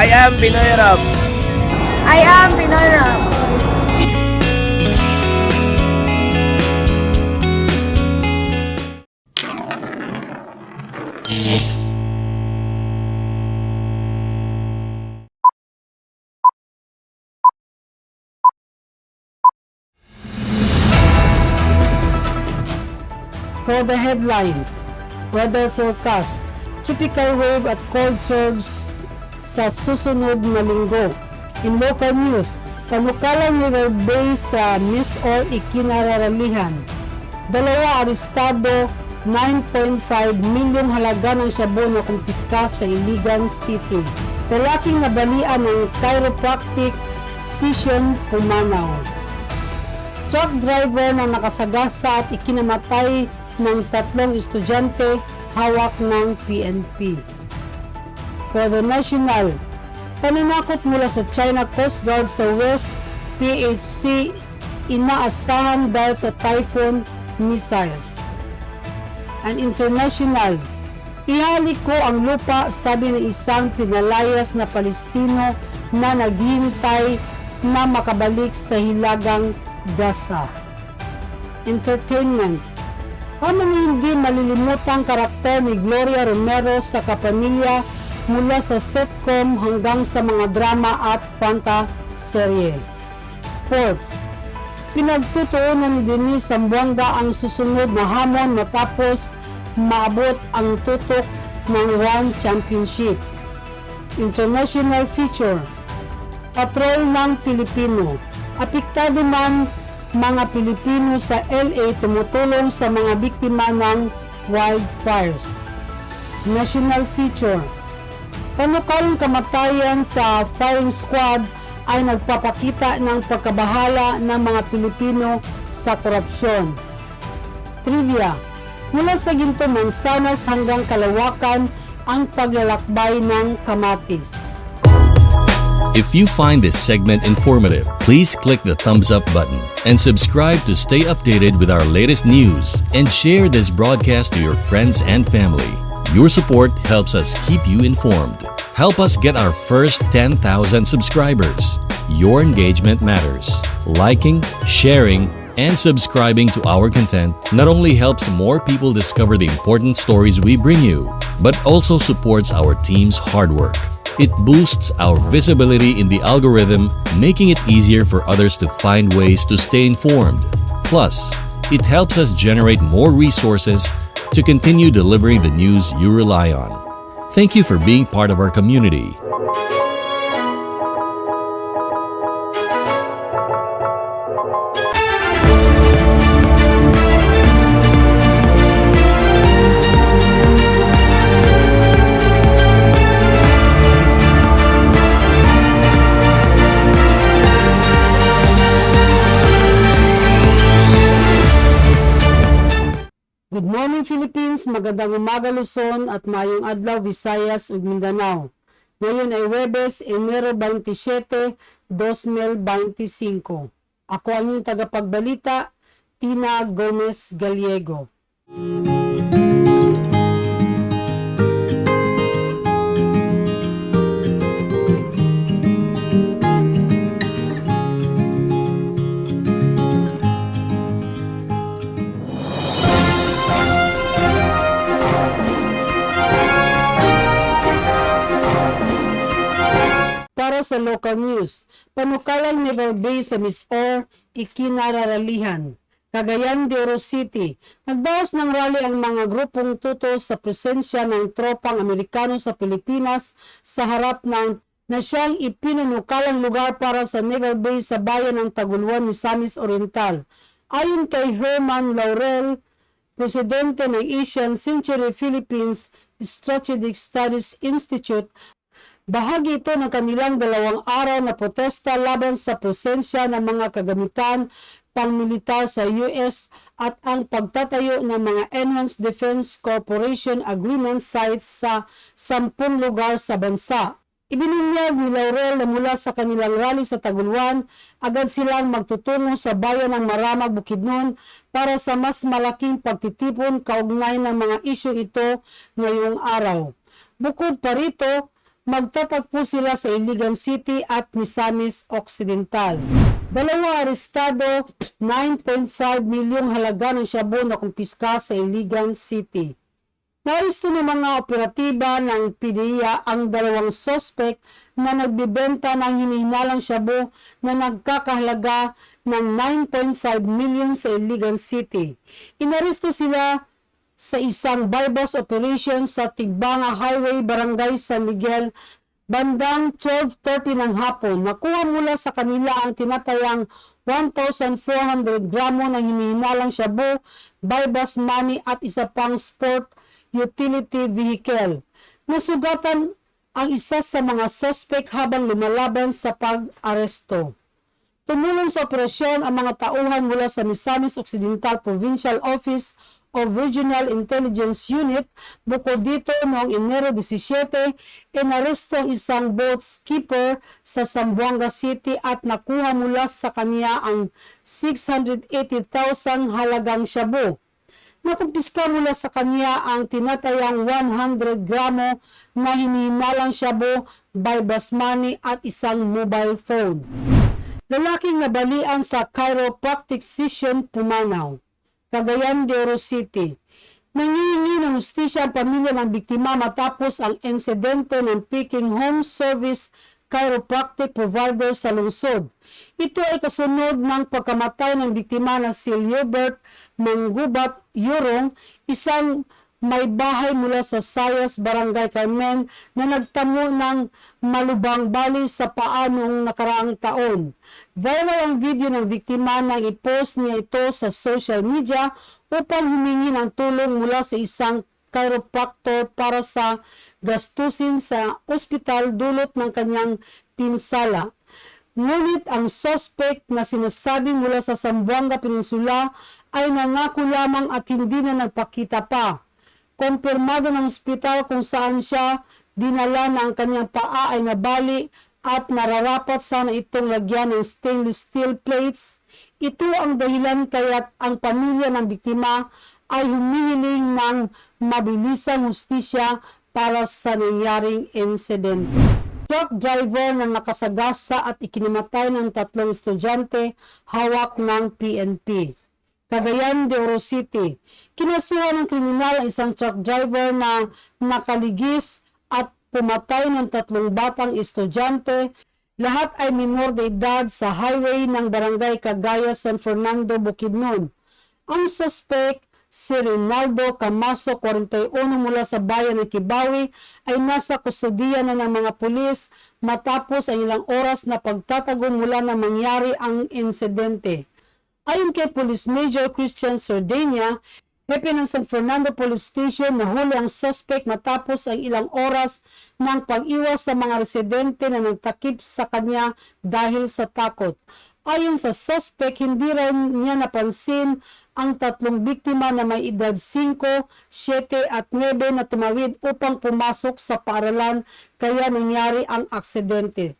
I am Pinoy Rob. I am Pinoy Rob. For the headlines, weather forecast, tropical wave at cold surge sa susunod na linggo. In local news, panukalang River Bay sa Miss or ikinararalihan. Dalawa arestado, 9.5 milyong halaga ng shabu na kumpiska sa Iligan City. Lalaking nabalian ng chiropractic session pumanaw. Truck driver na nakasagasa at ikinamatay ng 3 estudyante hawak ng PNP. For the national, pananakot mula sa China Coast Guard sa West PHC inaasahan dahil sa typhoon missiles. And international, ihalik ko ang lupa, sabi ng isang pinalayas na Palestino na naghihintay na makabalik sa hilagang Gaza. Entertainment, ang mga hindi malilimutang karakter ni Gloria Romero sa kapamilya mula sa sitcom hanggang sa mga drama at fantaserye. Sports, pinagtutuunan ni Denise Zamboanga ang susunod na hamon matapos maabot ang tutok ng One Championship. International feature, patrol ng Pilipino. Apektado man mga Pilipino sa LA tumutulong sa mga biktima ng wildfires. National feature, panukalang kamatayan sa firing squad ay nagpapakita ng pagkabahala ng mga Pilipino sa korupsyon. Trivia, mula sa Ginto Mansanas hanggang Kalawakan ang paglalakbay ng kamatis. If you find this segment informative, please click the thumbs up button and subscribe to stay updated with our latest news, and share this broadcast to your friends and family. Your support helps us keep you informed. Help us get our first 10,000 subscribers. Your engagement matters. Liking, sharing, and subscribing to our content not only helps more people discover the important stories we bring you, but also supports our team's hard work. It boosts our visibility in the algorithm, making it easier for others to find ways to stay informed. Plus, it helps us generate more resources to continue delivering the news you rely on. Thank you for being part of our community. Good morning Philippines, magandang umaga Luzon at mayong adlaw Visayas ug Mindanao. Ngayon ay Huwebes, Enero 27, 2025. Ako ang inyong tagapagbalita, Tina Gomez Gallego. Para sa local news, panukalang River Bay sa Miss or ikinararalihan. Cagayan de Oro City, nagdaos ng rally ang mga grupong tuto sa presensya ng tropang Amerikano sa Pilipinas sa harap ng na siyang ipinanukalang lugar para sa River Bay sa bayan ng Taguluan, Misamis Oriental. Ayon kay Herman Laurel, presidente ng Asian Century Philippines Strategic Studies Institute, bahagi ito ng kanilang 2 araw na protesta laban sa presensya ng mga kagamitan pangmilitar sa US at ang pagtatayo ng mga Enhanced Defense Corporation Agreement sites sa 10 lugar sa bansa. Ibinunyag ni Laurel na mula sa kanilang rally sa Taguluan, agad silang magtutungo sa bayan ng Maramag, Bukidnon para sa mas malaking pagtitipon kaugnay ng mga isyu ito ngayong araw. Bukod pa rito, Magtatagpo sila sa Iligan City at Misamis Occidental. Dalawa arestado, 9.5 milyong halaga ng shabu na kumpiska sa Iligan City. Naaresto ng mga operatiba ng PDEA ang dalawang sospek na nagbibenta ng hinihinalang shabu na nagkakahalaga ng 9.5 million sa Iligan City. Inaresto sila sa isang bypass operation sa Tigbanga Highway, Barangay San Miguel, bandang 12:30 ng hapon. Nakuha mula sa kanila ang tinatayang 1,400 gramo ng hinihinalang shabu, bypass money at isa pang sport utility vehicle. Nasugatan ang isa sa mga suspect habang lumalaban sa pag-aresto. Tumulong sa operasyon ang mga tauhan mula sa Misamis Occidental Provincial Office of Regional Intelligence Unit. Bukod dito, noong Enero 17, inaresto ang isang boat skipper sa Zamboanga City at nakuha mula sa kanya ang 680,000 halagang shabu. Nakumpiska mula sa kanya ang tinatayang 100 gramo na hinihinalang shabu, bypass money at isang mobile phone. Lalaking nabalian sa chiropractic session Pumanaw, Cagayan de Oro City. Nangihingi ng hustisya ang pamilya ng biktima matapos ang insidente ng Peking Home Service chiropractic provider sa lungsod. Ito ay kasunod ng pagkamatay ng biktima na si Liobert Manggubat Yurong, isang may bahay mula sa Sayas, Barangay Carmen, na nagtamo ng malubang bali sa paa noong nakaraang taon. Viral ang video ng biktima na i-post niya ito sa social media upang humingi ng tulong mula sa isang chiropractor para sa gastusin sa ospital dulot ng kanyang pinsala. Ngunit ang suspect na sinasabi mula sa Zamboanga Peninsula ay nangako lamang at hindi na nagpakita pa. Kumpirmado ng ospital kung saan siya dinala na ang kanyang paa ay nabali at nararapat sana itong lagyan ng stainless steel plates. Ito ang dahilan kaya't ang pamilya ng biktima ay humihiling ng mabilisang hustisya para sa nangyaring insidente. Truck driver na nakasagasa at ikinimatay ng 3 estudyante hawak ng PNP. Cagayan de Oro City. Kinasuhan ng kriminal ang isang truck driver na nakaligis at pumatay ng 3 batang estudyante. Lahat ay minor de edad sa highway ng Barangay Cagaya, San Fernando, Bukidnon. Ang suspect, si Rinaldo Camaso, 41, mula sa bayan ng Kibawi, ay nasa kustodiya na ng mga pulis matapos ang ilang oras na pagtatago mula na mangyari ang insidente. Ayon kay Police Major Christian Sardenia, hepe ng San Fernando Police Station, nahuli ang suspect matapos ang ilang oras ng pag-iwas sa mga residente na nagtakip sa kanya dahil sa takot. Ayon sa suspect, hindi rin niya napansin ang 3 biktima na may edad 5, 7 at 9 na tumawid upang pumasok sa paaralan kaya nangyari ang aksidente.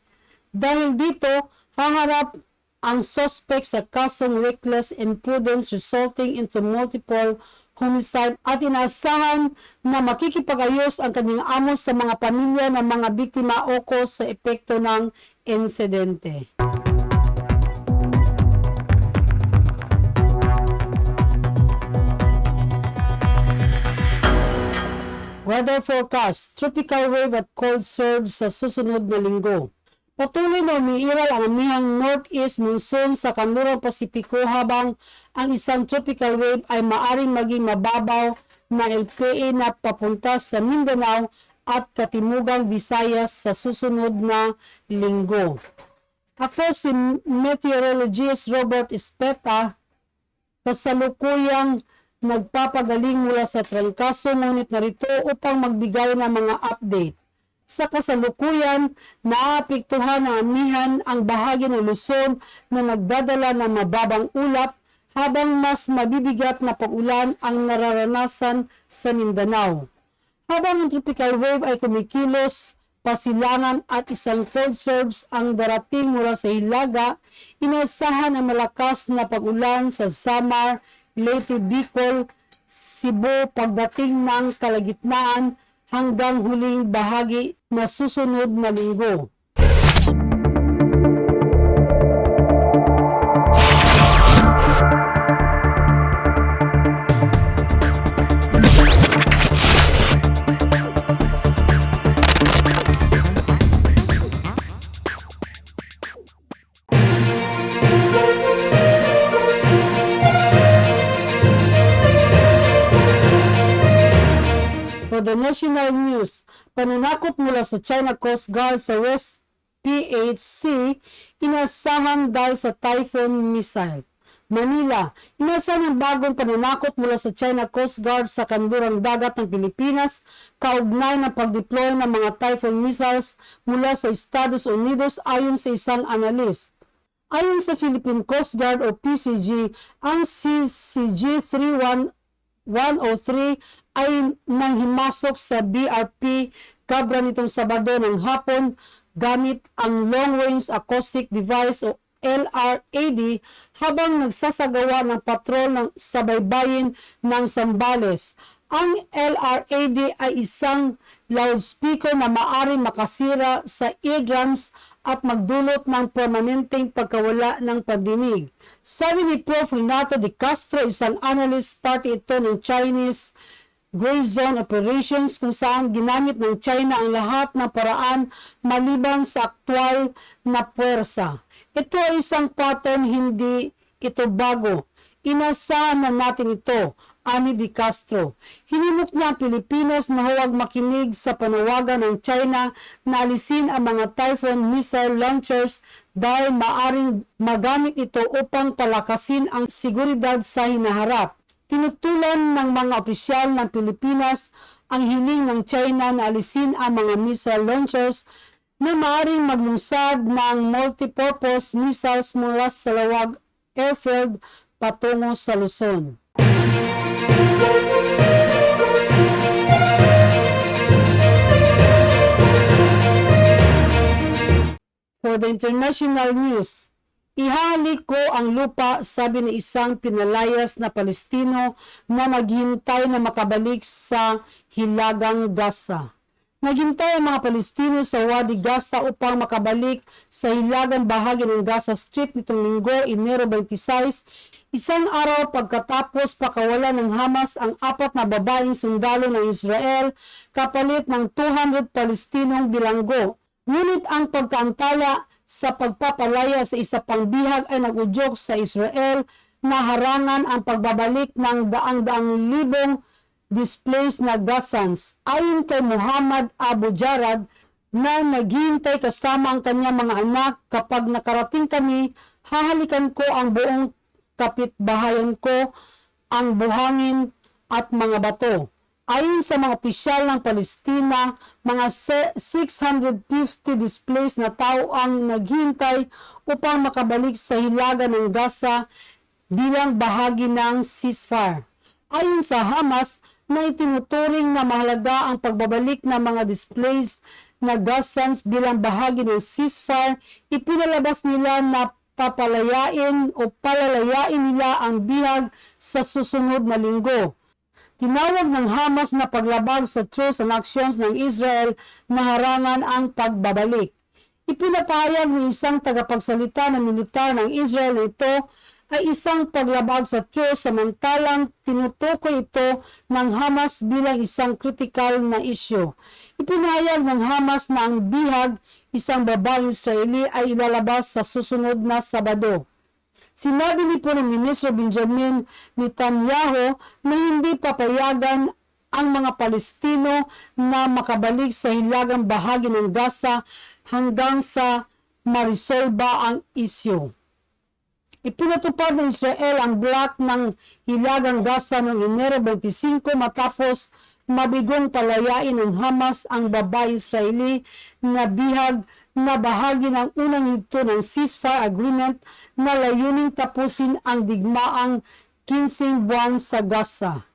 Dahil dito, haharap ang suspect sa kasong reckless imprudence resulting into multiple homicide at inaasahan na makikipag-ayos ang kanyang amo sa mga pamilya ng mga biktima ukol sa epekto ng insidente. Weather forecast, tropical wave at cold surge sa susunod na linggo. Patuloy na umiiral ang amihang northeast monsoon sa kanlurang Pasipiko habang ang isang tropical wave ay maaring maging mababaw na LPA na papunta sa Mindanao at Katimugang Visayas sa susunod na linggo. Ako si Meteorologist Robert Espeta, kasalukuyang nagpapagaling mula sa trangkaso, ngunit narito upang magbigay ng mga update. Sa kasalukuyan, naapektuhan ng amihan ang bahagi ng Luzon na nagdadala ng mababang ulap habang mas mabibigat na pag-ulan ang nararanasan sa Mindanao. Habang ang tropical wave ay kumikilos, pasilangan at isang cold surge ang darating mula sa Hilaga, inaasahan ang malakas na pag-ulan sa Samar, Leyte, Bicol, Cebu pagdating ng kalagitnaan hanggang huling bahagi na susunod na linggo. For the national news, pananakot mula sa China Coast Guard sa West PH Sea, inasahan dahil sa typhoon missile. Manila, inasahan ang bagong pananakot mula sa China Coast Guard sa kanlurang dagat ng Pilipinas, kaugnay ng pag-deploy ng mga typhoon missiles mula sa Estados Unidos ayon sa isang analyst. Ayon sa Philippine Coast Guard o PCG, ang CCG-31 103 ay nanghimasok sa BRP Cabra nitong Sabado ng hapon gamit ang Long Range Acoustic Device o LRAD habang nagsasagawa ng patrol sa baybayin ng Zambales. Ang LRAD ay isang loudspeaker na maaaring makasira sa eardrums at magdulot ng permanenteng pagkawala ng pandinig. Sabi ni Prof. Renato de Castro, isang analyst, party ito ng Chinese Gray Zone Operations kung saan ginamit ng China ang lahat ng paraan maliban sa aktwal na puwersa. Ito ay isang pattern, hindi ito bago. Inasahan na natin ito, ani de Castro. Hinimok niya ang Pilipinas na huwag makinig sa panawagan ng China na alisin ang mga typhoon missile launchers dahil maaring magamit ito upang palakasin ang seguridad sa hinaharap. Tinutulan ng mga opisyal ng Pilipinas ang hiling ng China na alisin ang mga missile launchers na maaring maglunsad ng multipurpose missiles mula sa Lawag Airfield patungo sa Luzon. For the international news, ihahalik ko ang lupa, sabi ng isang pinalayas na Palestino na naghintay na makabalik sa Hilagang Gaza. Naghintay ang mga Palestino sa Wadi Gaza upang makabalik sa hilagang bahagi ng Gaza Strip nitong Linggo, Enero 26, isang araw pagkatapos pakawala ng Hamas ang 4 na babaeng sundalo ng Israel kapalit ng 200 Palestinong bilanggo. Ngunit ang pagkaantala sa pagpapalaya sa isa pang bihag ay nag-udyok sa Israel na harangan ang pagbabalik ng daang-daang libong displaced na Gazans. Ayon kay Muhammad Abu Jarad na naghihintay kasama ang kanyang mga anak, kapag nakarating kami, hahalikan ko ang buong kapitbahayan ko, ang buhangin at mga bato. Ayon sa mga opisyal ng Palestina, mga 650 displaced na tao ang naghihintay upang makabalik sa hilaga ng Gaza bilang bahagi ng ceasefire. Ayon sa Hamas, na itinuturing na mahalaga ang pagbabalik ng mga displaced na Gazans bilang bahagi ng ceasefire, ipinalabas nila na papalayain o palalayain nila ang bihag sa susunod na linggo. Tinawag ng Hamas na paglabag sa truce and actions ng Israel na harangan ang pagbabalik. Ipinapahayag ng isang tagapagsalita ng militar ng Israel na ito ay isang paglabag sa truce, samantalang tinutukoy ito ng Hamas bilang isang kritikal na isyu. Ipinahayag ng Hamas na ang bihag, isang babaeng Israeli, ay ilalabas sa susunod na Sabado. Sinabi ni Ministro Benjamin Netanyahu na hindi papayagan ang mga Palestino na makabalik sa hilagang bahagi ng Gaza hanggang sa marisolba ang isyu. Ipinatupad ng Israel ang block ng hilagang Gaza noong Enero 25 matapos mabigong palayain ng Hamas ang babae Israeli na bihag na bahagi ng unang yugto ng ceasefire agreement na layuning tapusin ang digmaang 15 buwan sa Gaza.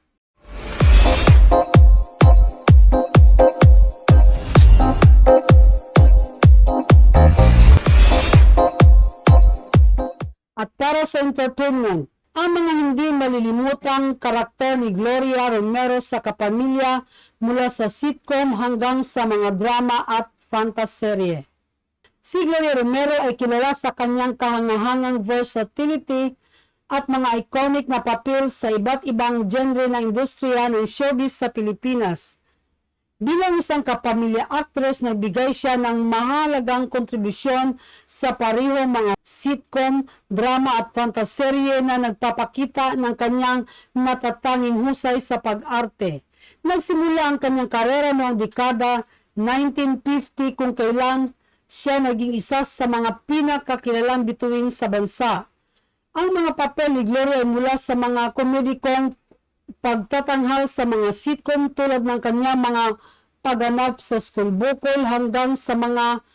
At para sa entertainment, Ang mga hindi malilimutang karakter ni Gloria Romero sa kapamilya mula sa sitcom hanggang sa mga drama at fantaserye. Si Gloria Romero ay kilala sa kanyang kahangahangang versatility at mga iconic na papel sa iba't ibang genre ng industriya ng showbiz sa Pilipinas. Bilang isang kapamilya actress, nagbigay siya ng mahalagang kontribusyon sa parehong mga sitcom, drama at fantaserye na nagpapakita ng kanyang natatanging husay sa pag-arte. Nagsimula ang kanyang karera noong dekada 1950 kung kailan siya naging isa sa mga pinakakilalang bituin sa bansa. Ang mga papel ni Gloria ay mula sa mga komedikong pagtatanghal sa mga sitcom tulad ng kanyang mga pagganap sa School Bukol hanggang sa mga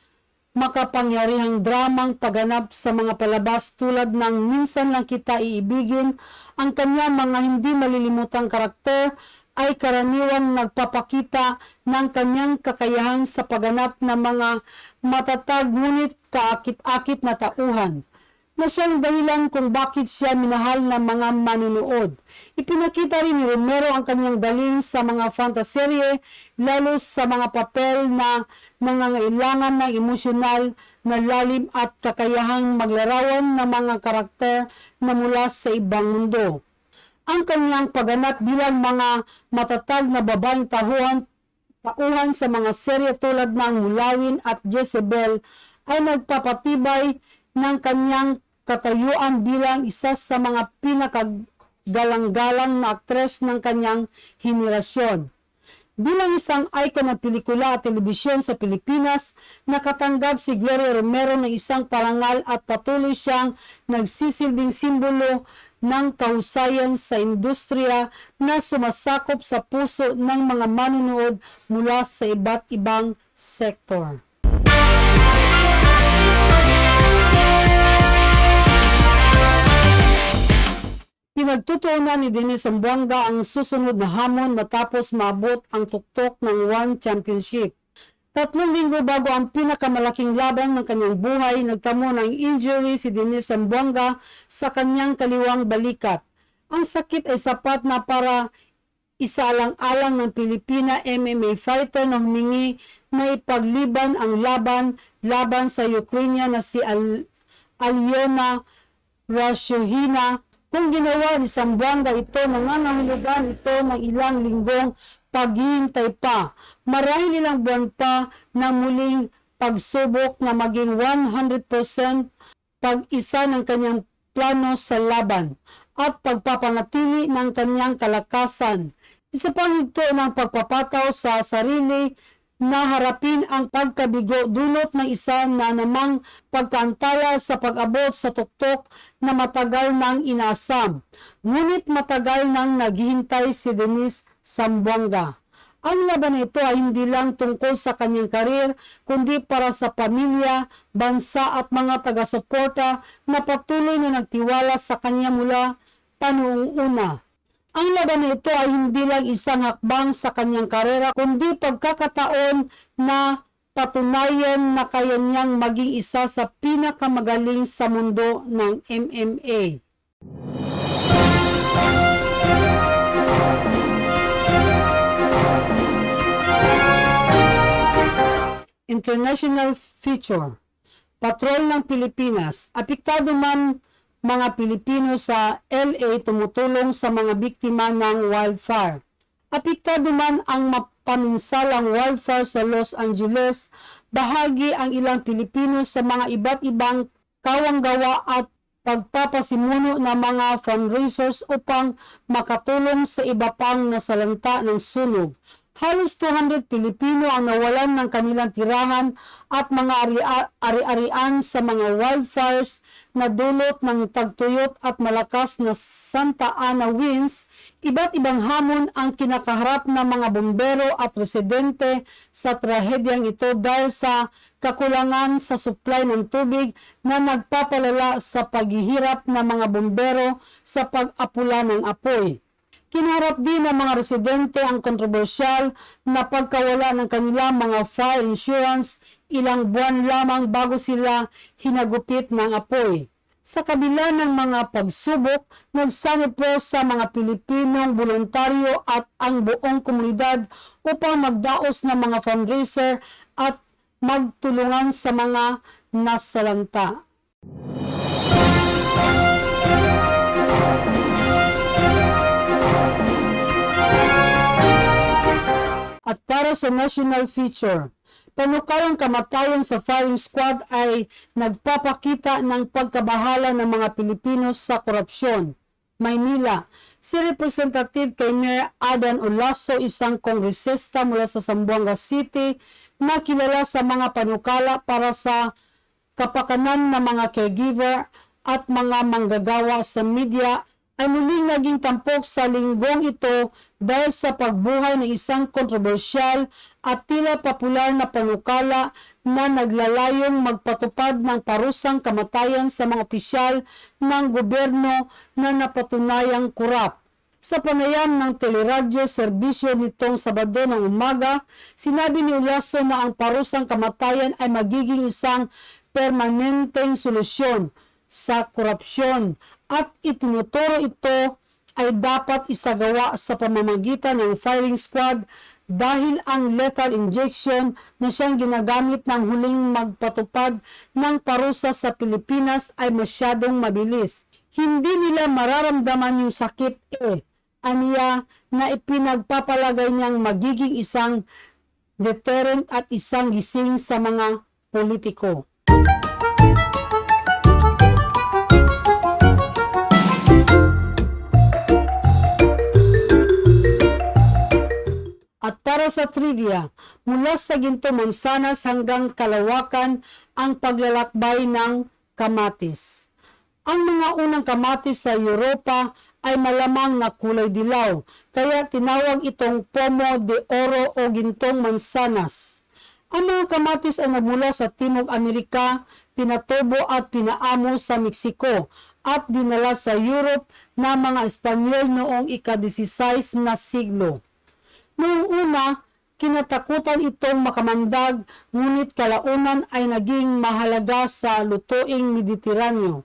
makapangyarihang dramang pagganap sa mga palabas tulad ng Minsan Lang Kita Iibigin. Ang kanyang mga hindi malilimutang karakter ay karaniwang nagpapakita ng kanyang kakayahan sa pagganap ng mga matatag ngunit kaakit-akit na tauhan, na siyang dahilan kung bakit siya minahal ng mga manunood. Ipinakita rin ni Romero ang kanyang galing sa mga fantaserye, lalo sa mga papel na nangangailangan ng emosyonal na lalim at kakayahang maglarawan ng mga karakter na mula sa ibang mundo. Ang kanyang pagganap bilang mga matatag na babaeng tauhan sa mga serye tulad ng Mulawin at Jezebel ay nagpapatibay ng kanyang katayuan bilang isa sa mga pinakagalang-galang na aktres ng kanyang henerasyon. Bilang isang icon ng pelikula at telebisyon sa Pilipinas, nakatanggap si Gloria Romero ng isang parangal at patuloy siyang nagsisilbing simbolo ng kahusayan sa industriya na sumasakop sa puso ng mga manunood mula sa iba't ibang sektor. Pinagtutuunan ni Dennis Zamboanga ang susunod na hamon matapos maabot ang tuktok ng One Championship. 3 linggo bago ang pinakamalaking laban ng kanyang buhay, nagtamo ng injury si Dennis Zamboanga sa kanyang kaliwang balikat. Ang sakit ay sapat na para isaalang-alang ng Pilipina MMA fighter na humingi na ipagliban ang laban sa Ukrainian na si Alyona Rasyohina. Kung ginawa ni Zamboanga ito, nangangahulugan ito ng ilang linggong paghihintay pa. Marahil ilang buwan pa na muling pagsubok na maging 100% pag-isa ng kanyang plano sa laban at pagpapanatili ng kanyang kalakasan. Isa pang ito ng pagpapataw sa sarili na harapin ang pagkabigo dulot ng isa na namang pagkaantala sa pag-abot sa tuktok na matagal nang inaasam. Ngunit matagal nang naghihintay si Dennis Zamboanga. Ang laban na ito ay hindi lang tungkol sa kanyang karir, kundi para sa pamilya, bansa at mga taga-suporta na patuloy na nagtiwala sa kanya mula pa noong una. Ang laban na ito ay hindi lang isang hakbang sa kanyang karera, kundi pagkakataon na patunayan na kaya niyang maging isa sa pinakamagaling sa mundo ng MMA. International feature. Patrol ng Pilipinas. Apektado man mga Pilipino sa LA tumutulong sa mga biktima ng wildfire. Apektado man ang mapaminsalang wildfire sa Los Angeles, bahagi ang ilang Pilipino sa mga iba't ibang kawanggawa at pagpapasimuno ng mga fundraisers upang makatulong sa iba pang nasalanta ng sunog. Halos 200 Pilipino ang nawalan ng kanilang tirahan at mga ari-arian sa mga wildfires na dulot ng tagtuyot at malakas na Santa Ana winds. Iba't ibang hamon ang kinakaharap ng mga bombero at residente sa trahedyang ito dahil sa kakulangan sa supply ng tubig na nagpapalala sa paghihirap ng mga bombero sa pag-apula ng apoy. Kinaharap din ng mga residente ang kontrobersyal na pagkawala ng kanilang mga fire insurance ilang buwan lamang bago sila hinagupit ng apoy. Sa kabila ng mga pagsubok, nagsanipro sa mga Pilipinong voluntaryo at ang buong komunidad upang magdaos ng mga fundraiser at magtulungan sa mga nasalanta. At para sa national feature, panukalang kamatayan sa firing squad ay nagpapakita ng pagkabahala ng mga Pilipino sa korupsyon. Maynila, si Representative kay Mayor Adan Olaso, isang kongresista mula sa Zamboanga City, na kilala sa mga panukala para sa kapakanan ng mga caregiver at mga manggagawa sa media, ay muling naging tampok sa linggong ito dahil sa pagbuhay ng isang kontrobersyal at tila popular na panukala na naglalayong magpatupad ng parusang kamatayan sa mga opisyal ng gobyerno na napatunayang kurap. Sa panayam ng teleradyo serbisyo nitong Sabado ng umaga, sinabi ni Olaso na ang parusang kamatayan ay magiging isang permanenteng solusyon sa korupsyon at itinuturo ito ay dapat isagawa sa pamamagitan ng firing squad dahil ang lethal injection na siyang ginagamit ng huling magpatupad ng parusa sa Pilipinas ay masyadong mabilis. Hindi nila mararamdaman yung sakit aniya na ipinagpapalagay niyang magiging isang deterrent at isang gising sa mga politiko. At para sa trivia, mula sa Ginto Mansanas hanggang Kalawakan ang paglalakbay ng kamatis. Ang mga unang kamatis sa Europa ay malamang na kulay dilaw, kaya tinawag itong Pomo de Oro o Gintong Mansanas. Ang mga kamatis ay nagmula sa Timog Amerika, pinatubo at pinaamo sa Mexico at dinala sa Europe na mga Espanyol noong ika-16 na siglo. Noong una, kinatakutan itong makamandag, ngunit kalaunan ay naging mahalaga sa lutuing Mediteraneo.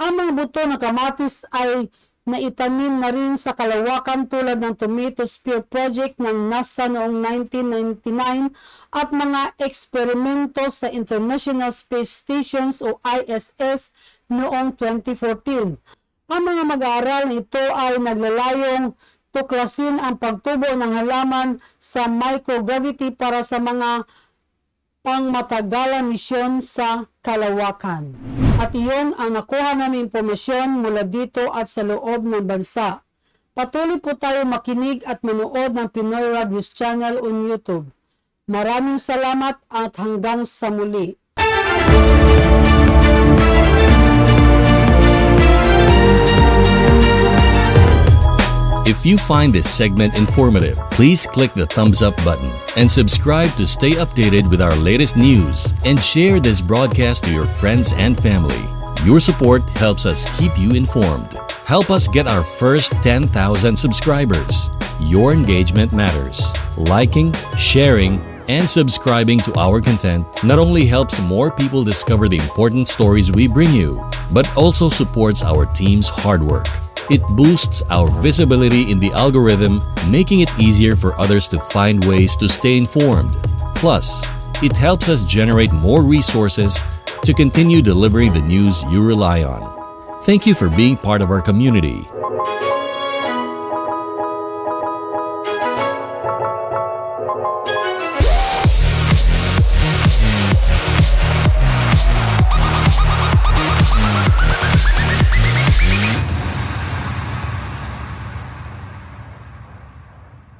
Ang mga buto ng kamatis ay naitanim na rin sa Kalawakan tulad ng Tomato Spear Project ng NASA noong 1999 at mga eksperimento sa International Space Stations o ISS noong 2014. Ang mga mag-aaral na ito ay naglalayong tuklasin ang pagtubo ng halaman sa microgravity para sa mga pangmatagalang misyon sa Kalawakan. At iyon ang nakuha namin impormasyon mula dito at sa loob ng bansa. Patuloy po tayo makinig at manood ng Pinoy Rad News Channel on YouTube. Maraming salamat at hanggang sa muli. If you find this segment informative, please click the thumbs up button and subscribe to stay updated with our latest news and share this broadcast to your friends and family. Your support helps us keep you informed. Help us get our first 10,000 subscribers. Your engagement matters. Liking, sharing, and subscribing to our content not only helps more people discover the important stories we bring you, but also supports our team's hard work. It boosts our visibility in the algorithm, making it easier for others to find ways to stay informed. Plus, it helps us generate more resources to continue delivering the news you rely on. Thank you for being part of our community.